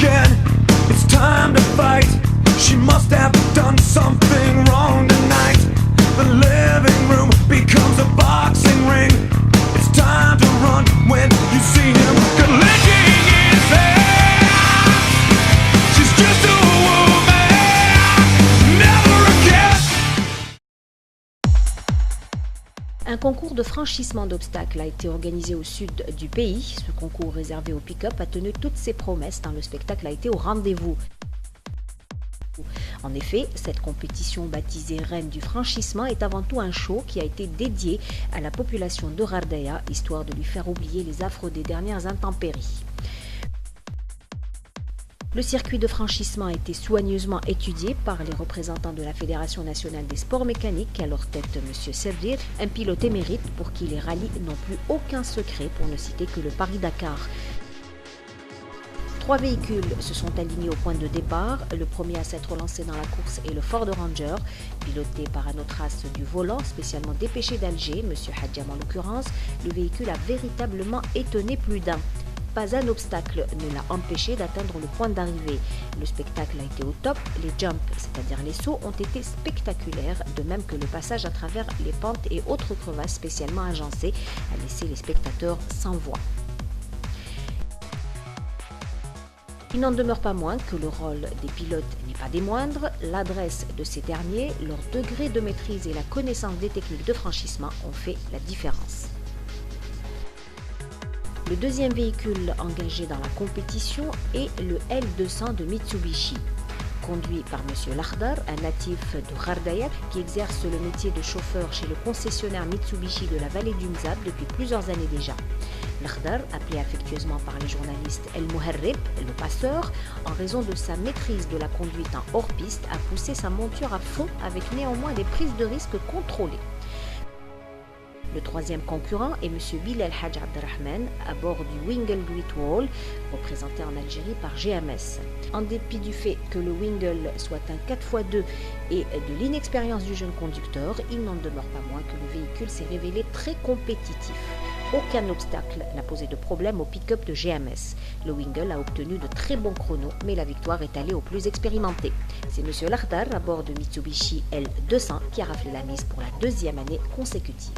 again. It's time to fight. She must have done something wrong tonight. The living room becomes a boxing ring. It's time to run when you see him licking his hair. She's just a woman, never again. Un concours de franchissement d'obstacles a été organisé au sud du pays. Ce concours réservé au pick-up a tenu toutes ses promesses tant le spectacle a été au rendez-vous. En effet, cette compétition baptisée Reine du franchissement est avant tout un show qui a été dédié à la population de Ghardaya, histoire de lui faire oublier les affres des dernières intempéries. Le circuit de franchissement a été soigneusement étudié par les représentants de la Fédération nationale des sports mécaniques, à leur tête M. Serdir, un pilote émérite pour qui les rallyes n'ont plus aucun secret, pour ne citer que le Paris-Dakar. 3 véhicules se sont alignés au point de départ. Le premier à s'être lancé dans la course est le Ford Ranger, piloté par un autre as du volant, spécialement dépêché d'Alger, M. Hadjam en l'occurrence. Le véhicule a véritablement étonné plus d'un. Pas un obstacle ne l'a empêché d'atteindre le point d'arrivée. Le spectacle a été au top, les jumps, c'est-à-dire les sauts, ont été spectaculaires, de même que le passage à travers les pentes et autres crevasses spécialement agencées a laissé les spectateurs sans voix. Il n'en demeure pas moins que le rôle des pilotes n'est pas des moindres. L'adresse de ces derniers, leur degré de maîtrise et la connaissance des techniques de franchissement ont fait la différence. Le deuxième véhicule engagé dans la compétition est le L200 de Mitsubishi. Conduit par M. Lakhdar, un natif de Ghardaya qui exerce le métier de chauffeur chez le concessionnaire Mitsubishi de la vallée du Mzab depuis plusieurs années déjà. Lakhdar, appelé affectueusement par les journalistes El Muharrib, le passeur, en raison de sa maîtrise de la conduite en hors-piste, a poussé sa monture à fond avec néanmoins des prises de risque contrôlées. Le troisième concurrent est M. Bilal Hadj Abderrahman à bord du Wingle Great Wall, représenté en Algérie par GMS. En dépit du fait que le Wingle soit un 4x2 et de l'inexpérience du jeune conducteur, il n'en demeure pas moins que le véhicule s'est révélé très compétitif. Aucun obstacle n'a posé de problème au pick-up de GMS. Le Wingle a obtenu de très bons chronos, mais la victoire est allée aux plus expérimentés. C'est M. Lakhdar à bord de Mitsubishi L200 qui a raflé la mise pour la deuxième année consécutive.